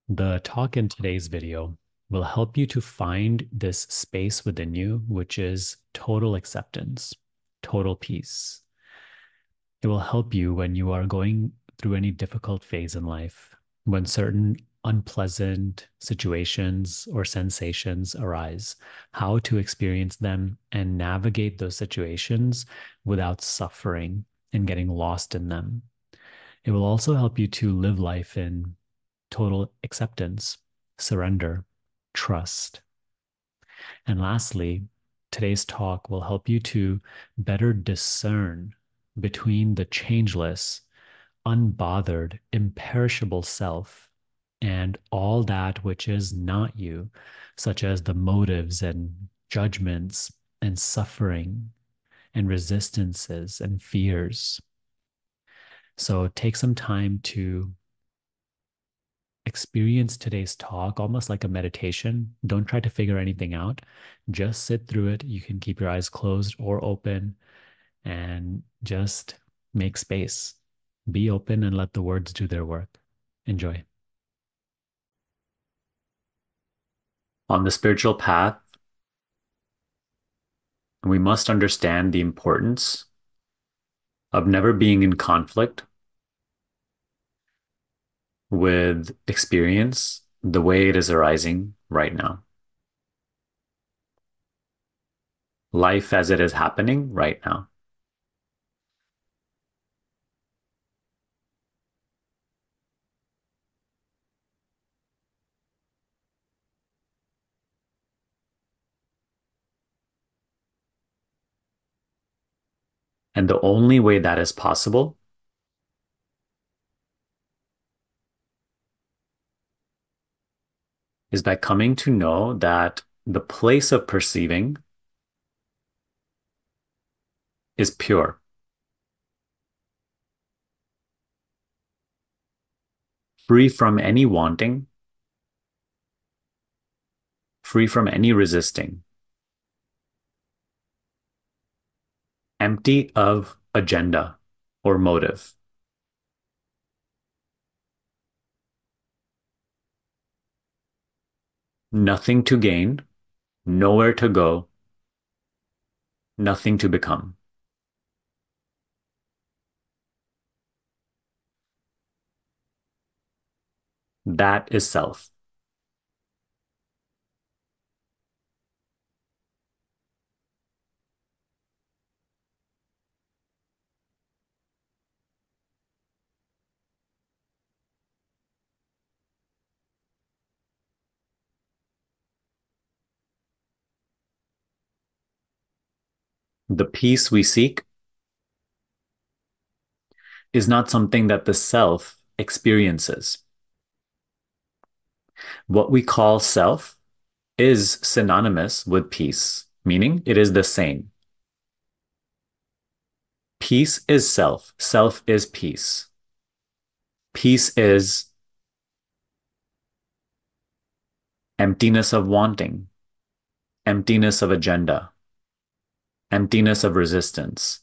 The talk in today's video will help you to find this space within you, which is total acceptance, total peace. It will help you when you are going through any difficult phase in life, when certain unpleasant situations or sensations arise, how to experience them and navigate those situations without suffering and getting lost in them. It will also help you to live life in total acceptance, surrender, trust. And lastly, today's talk will help you to better discern between the changeless, unbothered, imperishable self and all that which is not you, such as the motives and judgments and suffering and resistances and fears. So take some time to experience today's talk almost like a meditation. Don't try to figure anything out. Just sit through it. You can keep your eyes closed or open and just make space. Be open and let the words do their work. Enjoy. On the spiritual path, we must understand the importance of never being in conflict with experience the way it is arising right now. Life as it is happening right now. And the only way that is possible is by coming to know that the place of perceiving is pure, free from any wanting, free from any resisting, empty of agenda or motive, nothing to gain, nowhere to go, nothing to become. That is self. The peace we seek is not something that the self experiences. What we call self is synonymous with peace, meaning it is the same. Peace is self. Self is peace. Peace is emptiness of wanting, emptiness of agenda, emptiness of resistance,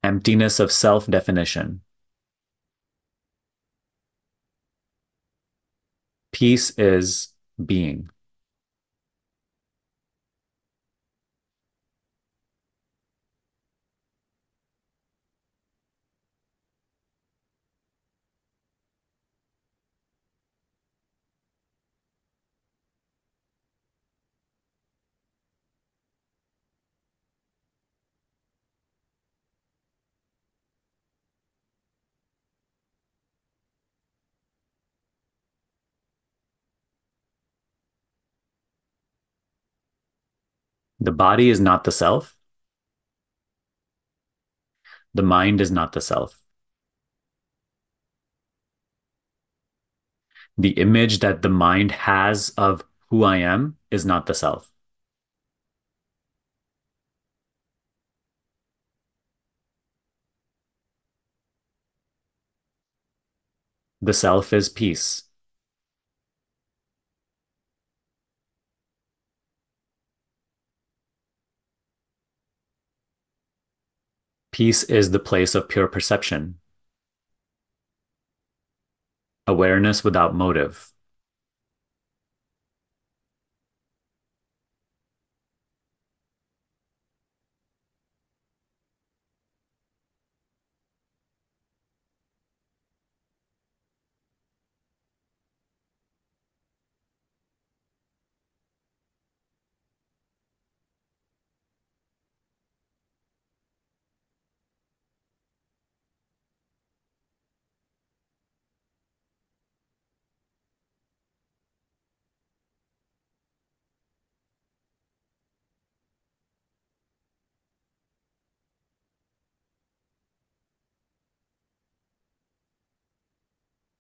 emptiness of self definition. Peace is being. The body is not the self. The mind is not the self. The image that the mind has of who I am is not the self. The self is peace. Peace is the place of pure perception. Awareness without motive.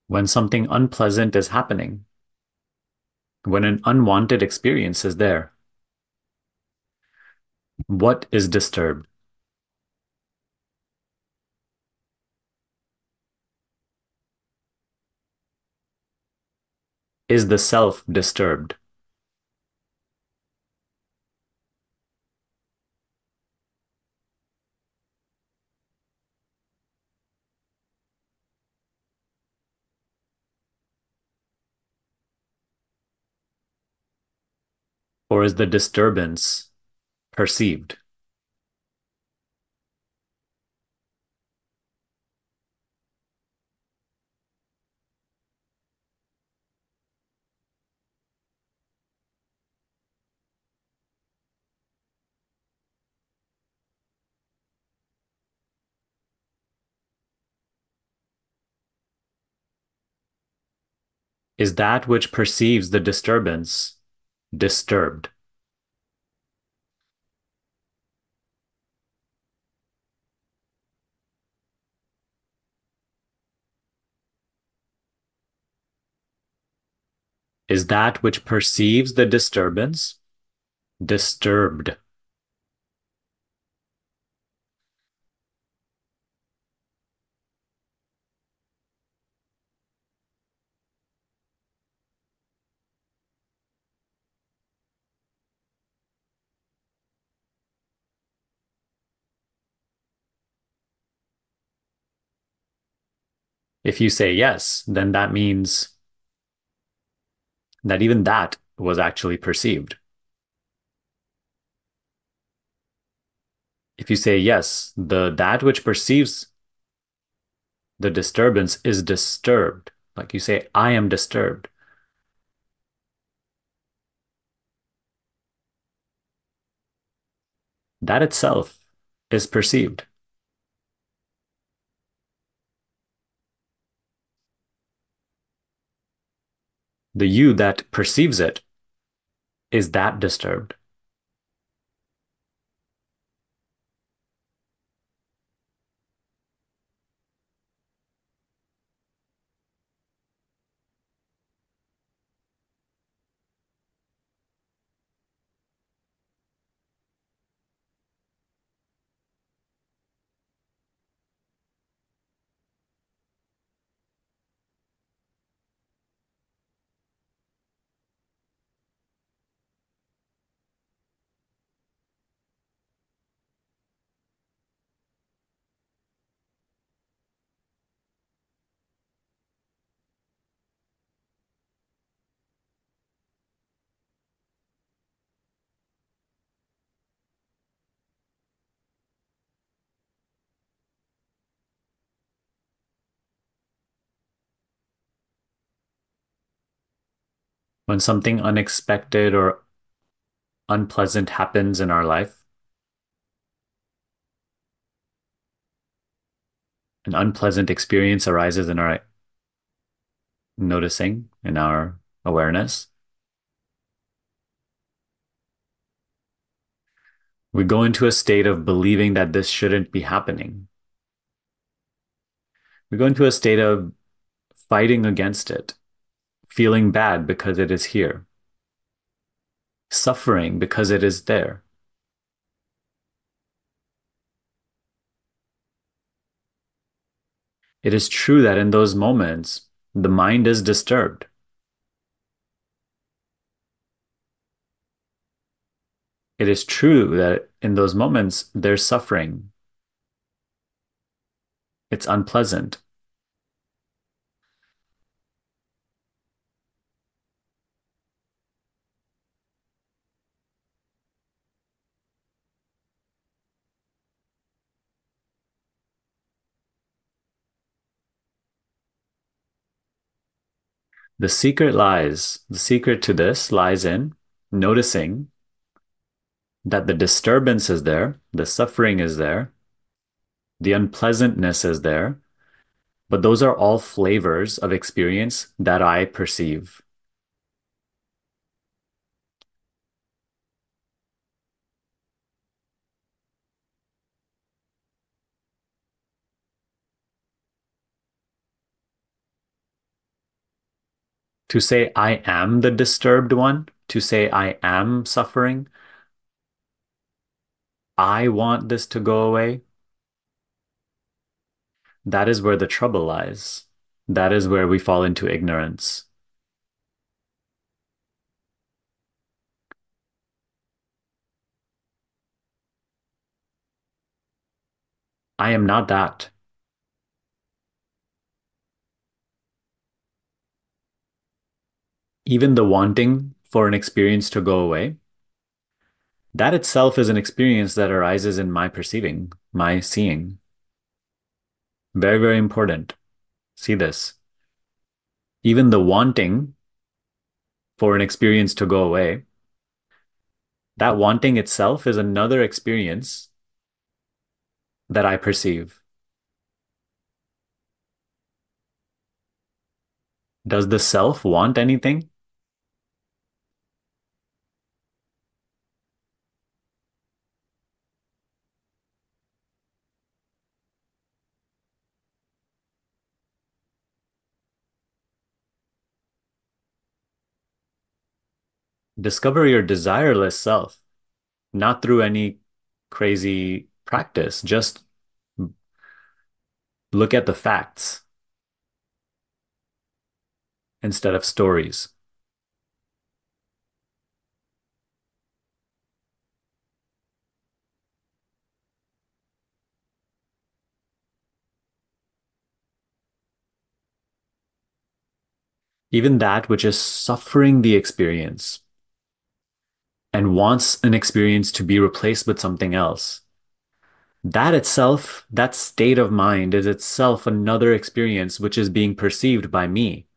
When something unpleasant is happening, when an unwanted experience is there, what is disturbed? Is the self disturbed? Or is the disturbance perceived? Is that which perceives the disturbance disturbed? Is that which perceives the disturbance disturbed? If you say yes, then that means that even that was actually perceived. If you say yes, the that which perceives the disturbance is disturbed. Like you say, I am disturbed. That itself is perceived. The you that perceives it is that disturbed. When something unexpected or unpleasant happens in our life, an unpleasant experience arises in our noticing, in our awareness, we go into a state of believing that this shouldn't be happening. We go into a state of fighting against it, feeling bad because it is here, suffering because it is there. It is true that in those moments, the mind is disturbed. It is true that in those moments, there's suffering. It's unpleasant. The secret to this lies in noticing that the disturbance is there, the suffering is there, the unpleasantness is there, but those are all flavors of experience that I perceive. To say I am the disturbed one, to say I am suffering, I want this to go away, that is where the trouble lies. That is where we fall into ignorance. I am not that. Even the wanting for an experience to go away, that itself is an experience that arises in my perceiving, my seeing. Very, very important. See this. Even the wanting for an experience to go away, that wanting itself is another experience that I perceive. Does the self want anything? Discover your desireless self, not through any crazy practice. Just look at the facts instead of stories. Even that which is suffering the experience and wants an experience to be replaced with something else, that itself, that state of mind is itself another experience which is being perceived by me.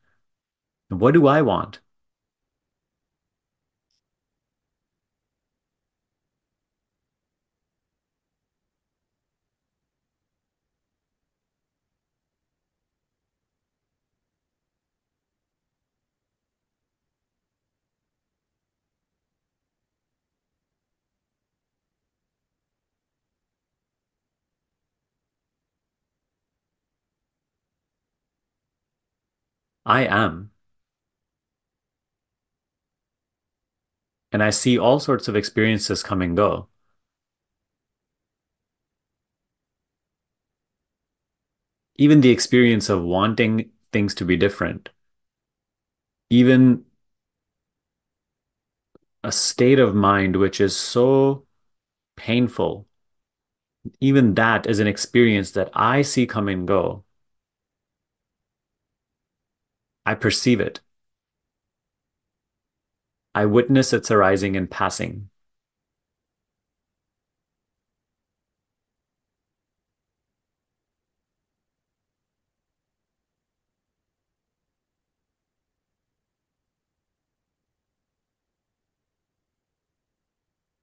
What do I want? I am. And I see all sorts of experiences come and go. Even the experience of wanting things to be different, even a state of mind which is so painful, even that is an experience that I see come and go. I perceive it. I witness its arising and passing.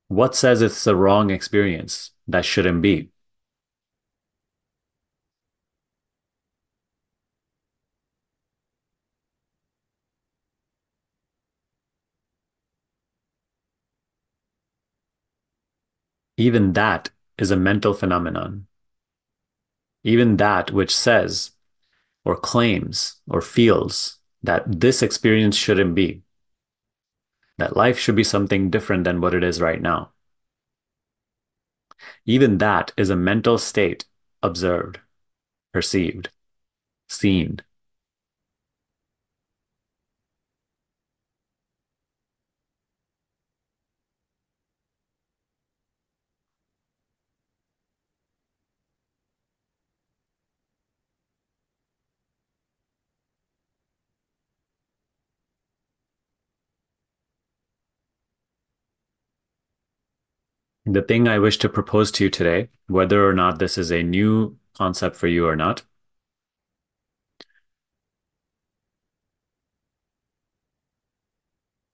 What says it's the wrong experience? That shouldn't be. Even that is a mental phenomenon. Even that which says or claims or feels that this experience shouldn't be, that life should be something different than what it is right now. Even that is a mental state observed, perceived, seen. The thing I wish to propose to you today, whether or not this is a new concept for you or not,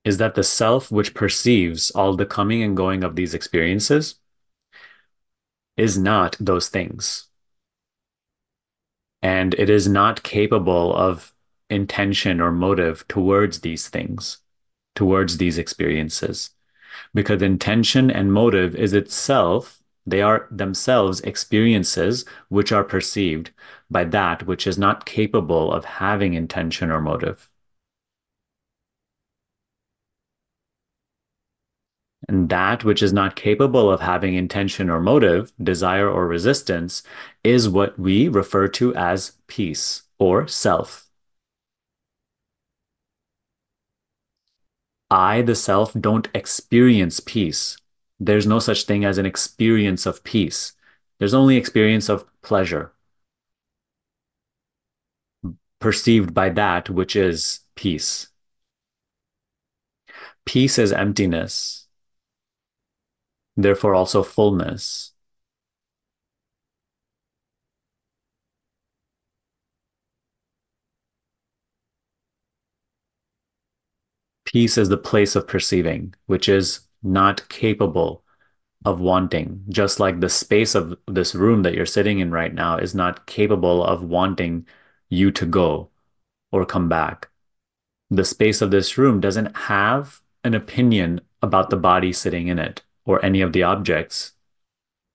is that the self which perceives all the coming and going of these experiences is not those things. And it is not capable of intention or motive towards these things, towards these experiences. Because intention and motive is itself, they are themselves experiences which are perceived by that which is not capable of having intention or motive. And that which is not capable of having intention or motive, desire or resistance, is what we refer to as peace or self. I, the self, don't experience peace. There's no such thing as an experience of peace. There's only experience of pleasure perceived by that which is peace. Peace is emptiness, therefore also fullness. Peace is the place of perceiving, which is not capable of wanting, just like the space of this room that you're sitting in right now is not capable of wanting you to go or come back. The space of this room doesn't have an opinion about the body sitting in it or any of the objects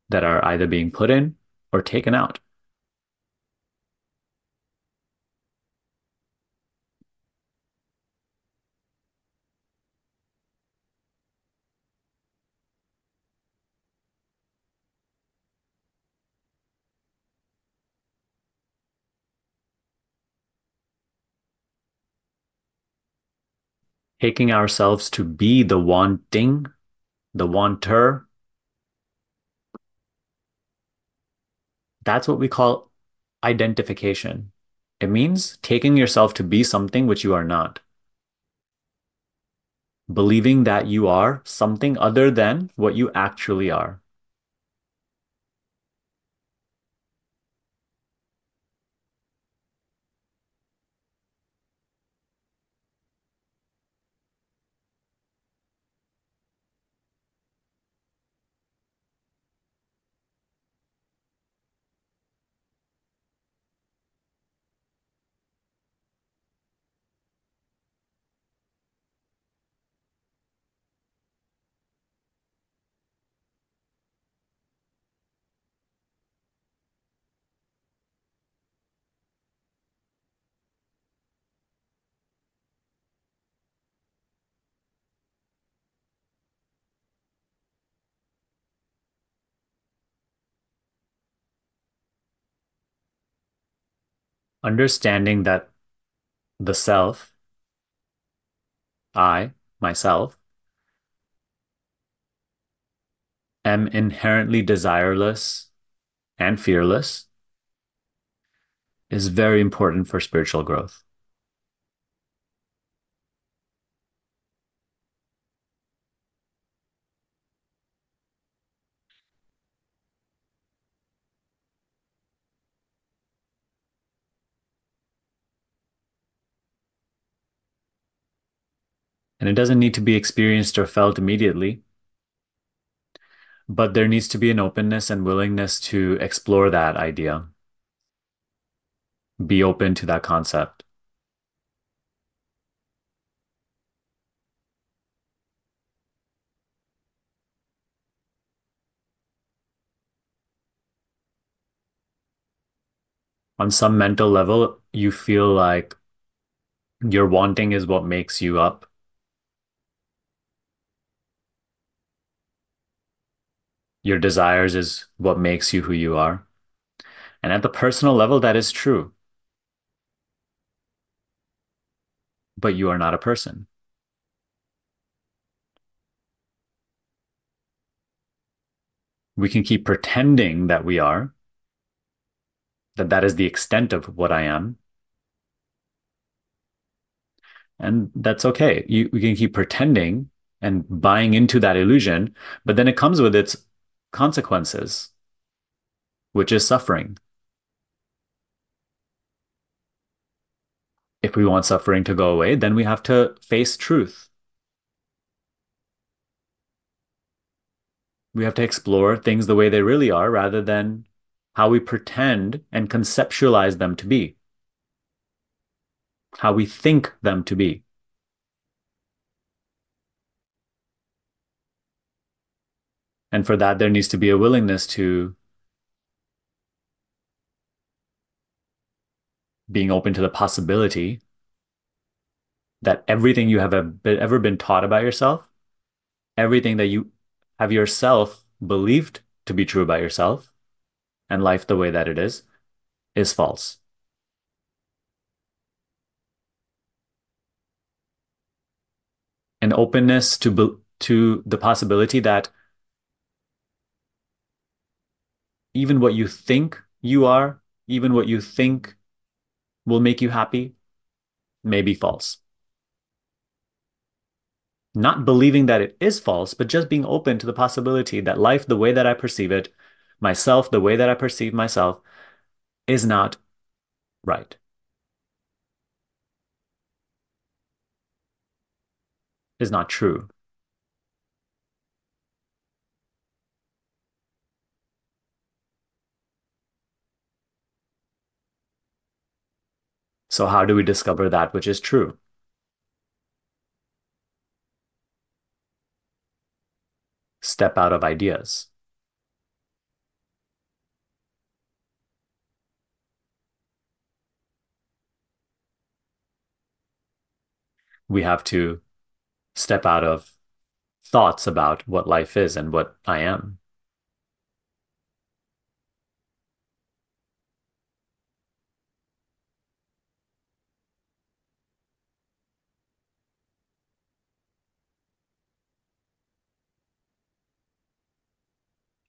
that are either being put in or taken out. Taking ourselves to be the wanting, the wanter, that's what we call identification. It means taking yourself to be something which you are not, believing that you are something other than what you actually are. Understanding that the self, I, myself, am inherently desireless and fearless is very important for spiritual growth. And it doesn't need to be experienced or felt immediately, but there needs to be an openness and willingness to explore that idea, be open to that concept. On some mental level, you feel like your wanting is what makes you up. Your desires is what makes you who you are. And at the personal level, that is true, but you are not a person. We can keep pretending that we are, that that is the extent of what I am. And that's okay. We can keep pretending and buying into that illusion, but then it comes with its consequences, which is suffering. If we want suffering to go away, then we have to face truth. We have to explore things the way they really are rather than how we pretend and conceptualize them to be, how we think them to be. And for that, there needs to be a willingness to being open to the possibility that everything you have ever been taught about yourself, everything that you have yourself believed to be true about yourself and life the way that it is false. An openness to the possibility that even what you think you are, even what you think will make you happy, may be false. Not believing that it is false, but just being open to the possibility that life, the way that I perceive it, myself, the way that I perceive myself, is not right, is not true. So, how do we discover that which is true? Step out of ideas. We have to step out of thoughts about what life is and what I am.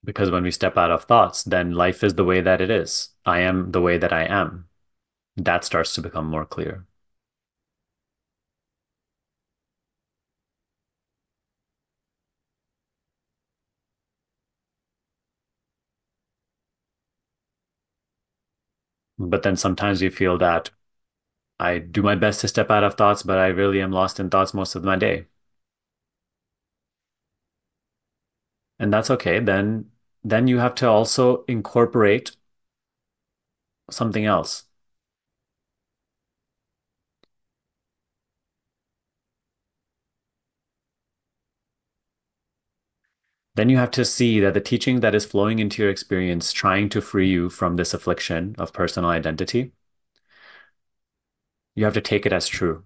Because when we step out of thoughts, then life is the way that it is. I am the way that I am. That starts to become more clear. But then sometimes we feel that I do my best to step out of thoughts, but I really am lost in thoughts most of my day. And that's okay. Then you have to also incorporate something else. Then you have to see that the teaching that is flowing into your experience, trying to free you from this affliction of personal identity, you have to take it as true.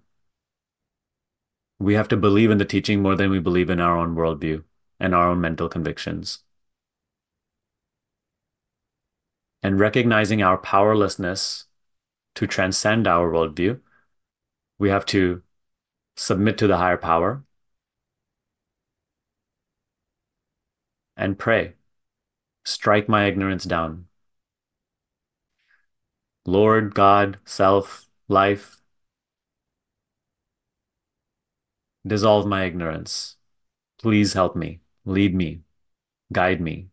We have to believe in the teaching more than we believe in our own worldview and our own mental convictions. And recognizing our powerlessness to transcend our worldview, we have to submit to the higher power and pray. Strike my ignorance down. Lord, God, self, life, dissolve my ignorance. Please help me, lead me, guide me.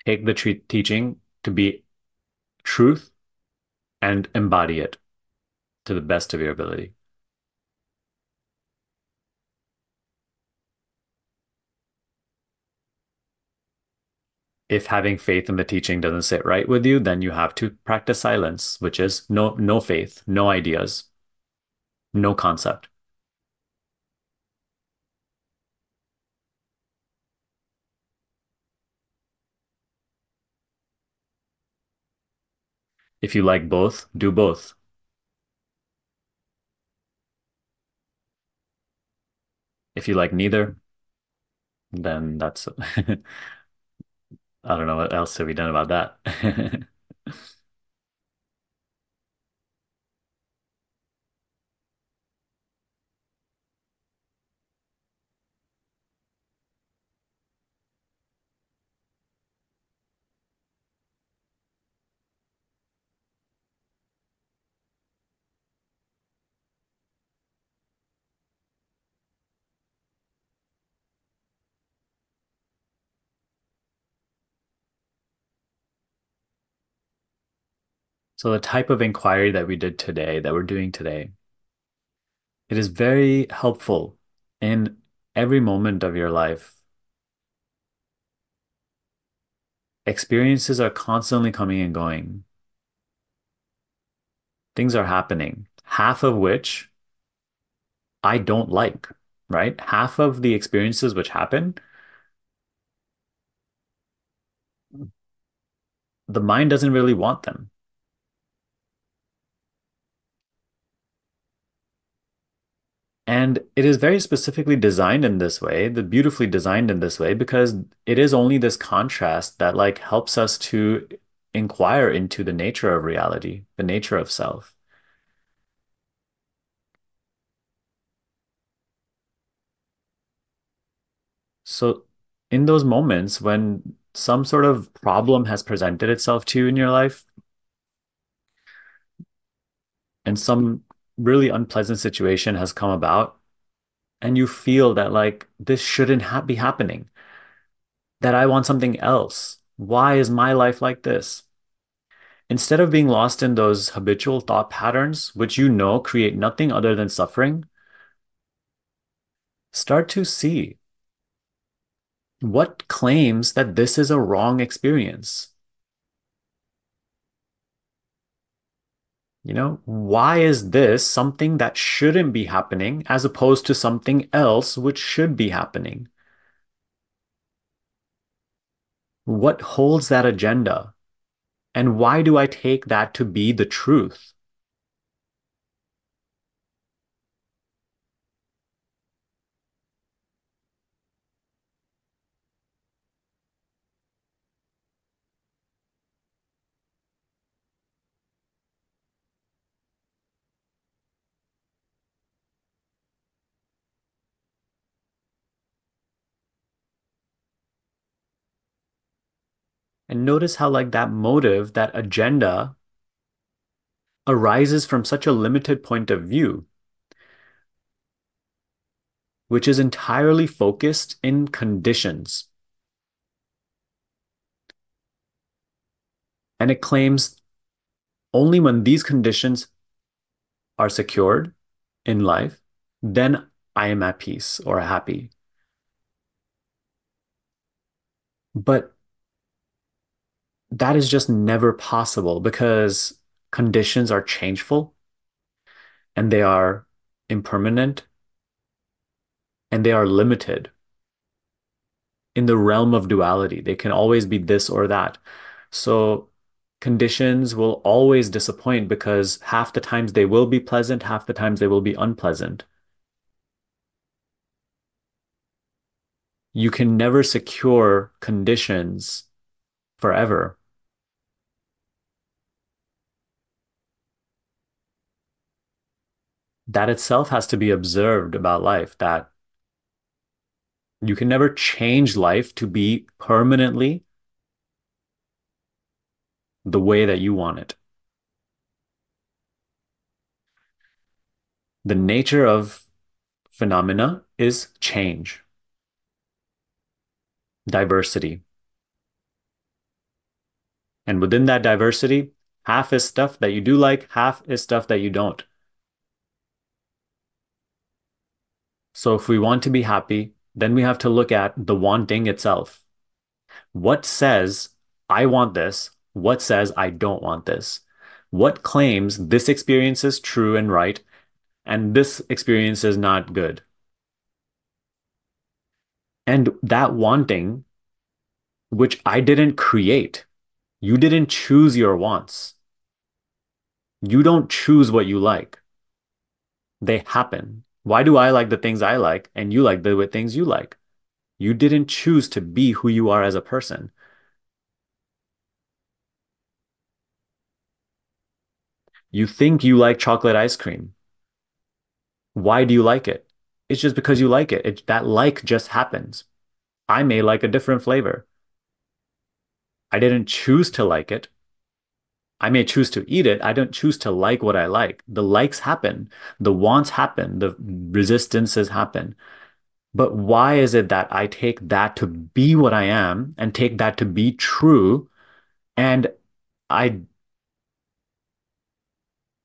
Take the teaching to be truth and embody it to the best of your ability. If having faith in the teaching doesn't sit right with you, then you have to practice silence, which is no faith, no ideas, no concept. If you like both, do both. If you like neither, then that's I don't know what else to be done about that. So the type of inquiry that we did today, that we're doing today, it is very helpful in every moment of your life. Experiences are constantly coming and going. Things are happening, half of which I don't like, right? Half of the experiences which happen, the mind doesn't really want them. And it is very specifically designed in this way, the beautifully designed in this way, because it is only this contrast that like helps us to inquire into the nature of reality, the nature of self. So in those moments when some sort of problem has presented itself to you in your life and some really unpleasant situation has come about, and you feel that like this shouldn't be happening, that I want something else. Why is my life like this? Instead of being lost in those habitual thought patterns, which you know create nothing other than suffering, start to see what claims that this is a wrong experience. You know, why is this something that shouldn't be happening as opposed to something else which should be happening? What holds that agenda? And why do I take that to be the truth? And notice how, like, that motive, that agenda arises from such a limited point of view, which is entirely focused in conditions. And it claims only when these conditions are secured in life, then I am at peace or happy. But that is just never possible because conditions are changeful and they are impermanent and they are limited in the realm of duality. They can always be this or that. So conditions will always disappoint because half the times they will be pleasant, half the times they will be unpleasant. You can never secure conditions forever. That itself has to be observed about life, that you can never change life to be permanently the way that you want it. The nature of phenomena is change, diversity. And within that diversity, half is stuff that you do like, half is stuff that you don't. So if we want to be happy, then we have to look at the wanting itself. What says, I want this? What says, I don't want this? What claims this experience is true and right, and this experience is not good? And that wanting, which I didn't create, you didn't choose your wants. You don't choose what you like. They happen. Why do I like the things I like and you like the things you like? You didn't choose to be who you are as a person. You think you like chocolate ice cream. Why do you like it? It's just because you like it. That like just happens. I may like a different flavor. I didn't choose to like it. I may choose to eat it. I don't choose to like what I like. The likes happen. The wants happen. The resistances happen. But why is it that I take that to be what I am and take that to be true? And I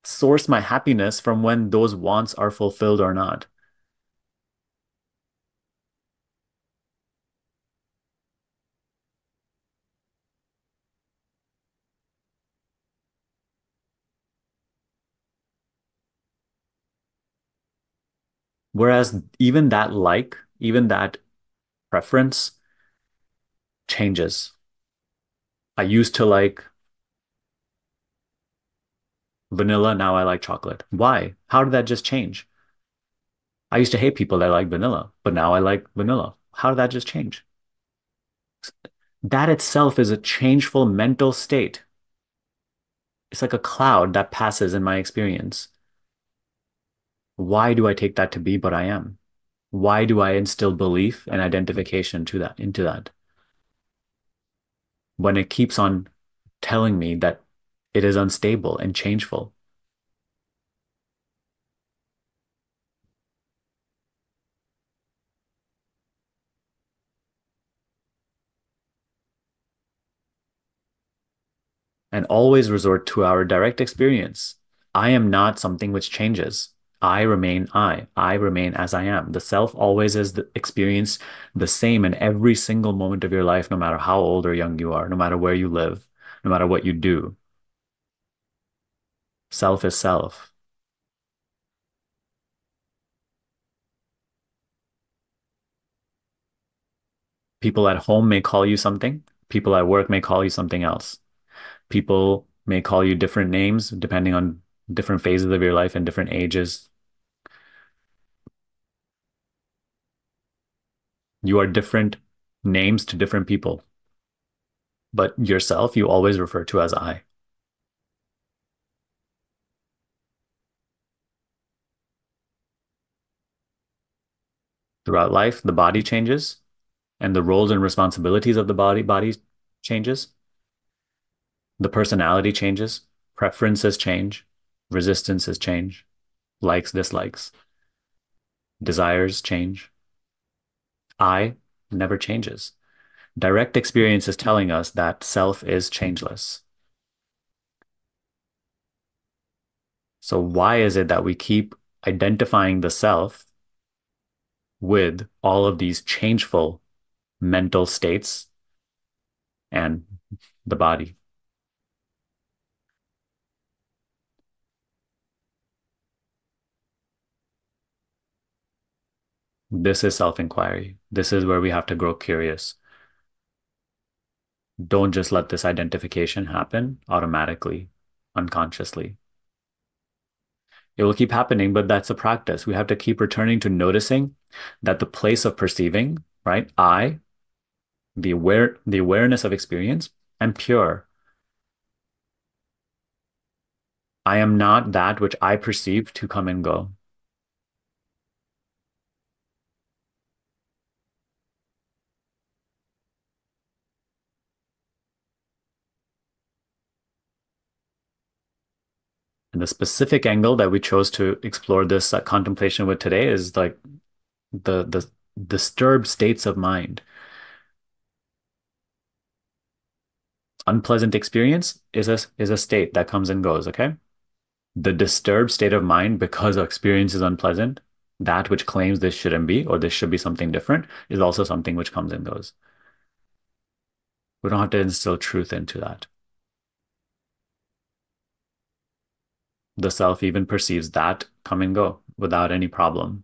source my happiness from when those wants are fulfilled or not. Whereas even that even that preference changes. I used to like vanilla, now I like chocolate. Why? How did that just change? I used to hate people that like vanilla, but now I like vanilla. How did that just change? That itself is a changeful mental state. It's like a cloud that passes in my experience. Why do I take that to be what I am? Why do I instill belief and identification to that into that when it keeps on telling me that it is unstable and changeful? And always resort to our direct experience. I am not something which changes. I remain I. I remain as I am. The self always is the experience the same in every single moment of your life, no matter how old or young you are, no matter where you live, no matter what you do. Self is self. People at home may call you something. People at work may call you something else. People may call you different names depending on different phases of your life and different ages. You are different names to different people, but yourself, you always refer to as I. Throughout life, the body changes and the roles and responsibilities of the body changes. The personality changes, preferences change, resistances change, likes, dislikes, desires change. I never changes. Direct experience is telling us that self is changeless. So why is it that we keep identifying the self with all of these changeful mental states and the body? This is self-inquiry. This is where we have to grow curious. Don't just let this identification happen automatically, unconsciously. It will keep happening, but that's a practice. We have to keep returning to noticing that the place of perceiving, right? The awareness of experience, I'm pure. I am not that which I perceive to come and go. And the specific angle that we chose to explore this contemplation with today is like the disturbed states of mind. Unpleasant experience is a state that comes and goes, okay? The disturbed state of mind because our experience is unpleasant, that which claims this shouldn't be or this should be something different, is also something which comes and goes. We don't have to instill truth into that. The self even perceives that come and go without any problem.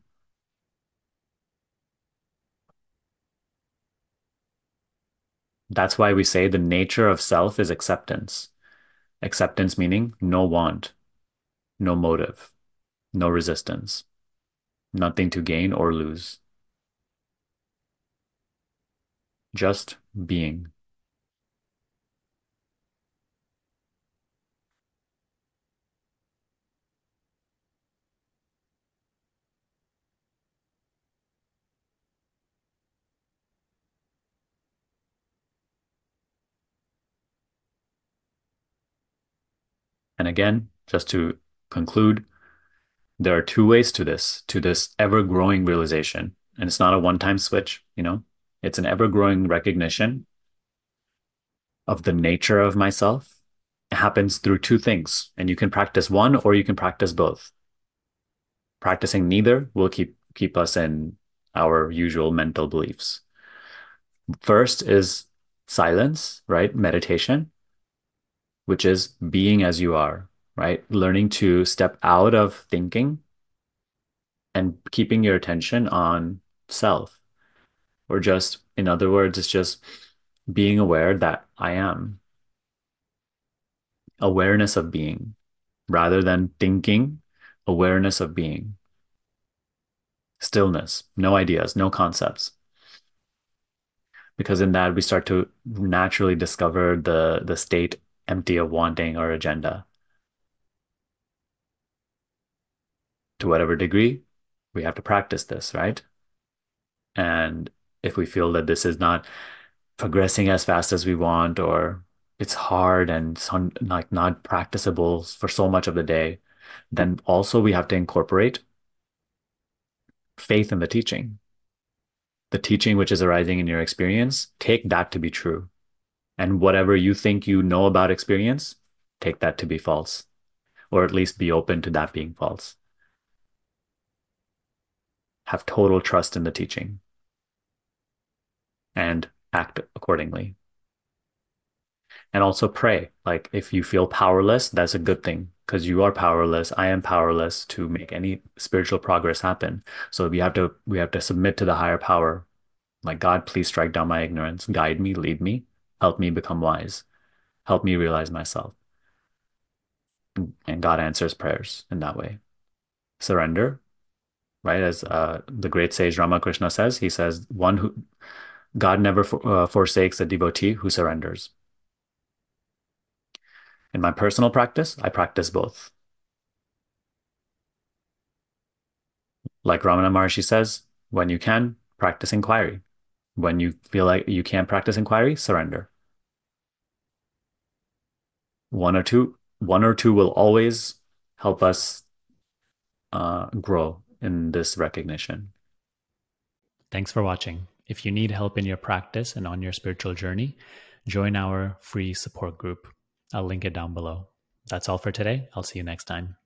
That's why we say the nature of self is acceptance. Acceptance meaning no want, no motive, no resistance, nothing to gain or lose, just being. And again, just to conclude, there are two ways to this ever-growing realization. And it's not a one-time switch, you know, it's an ever-growing recognition of the nature of myself It happens through two things, and you can practice one or you can practice both. Practicing neither will keep us in our usual mental beliefs. First is silence, right? Meditation, which is being as you are, right? Learning to step out of thinking and keeping your attention on self, or just, in other words, it's just being aware that I am, awareness of being rather than thinking, awareness of being, stillness, no ideas, no concepts. Because in that we start to naturally discover the state empty of wanting or agenda. To whatever degree, we have to practice this, right? And if we feel that this is not progressing as fast as we want, or it's hard and like not practicable for so much of the day, then also we have to incorporate faith in the teaching which is arising in your experience. Take that to be true. And whatever you think you know about experience, take that to be false, or at least be open to that being false. Have total trust in the teaching and act accordingly. And also pray. Like if you feel powerless, that's a good thing because you are powerless. I am powerless to make any spiritual progress happen. So we have to submit to the higher power. Like, God, please strike down my ignorance, guide me, lead me, help me become wise, help me realize myself. And God answers prayers in that way. Surrender, right? As the great sage Ramakrishna says, he says, one who God never forsakes a devotee who surrenders. In my personal practice, I practice both. Like Ramana Maharshi says, when you can, practice inquiry. When you feel like you can't practice inquiry, surrender. One or two will always help us grow in this recognition. Thanks for watching. If you need help in your practice and on your spiritual journey, join our free support group. I'll link it down below. That's all for today. I'll see you next time.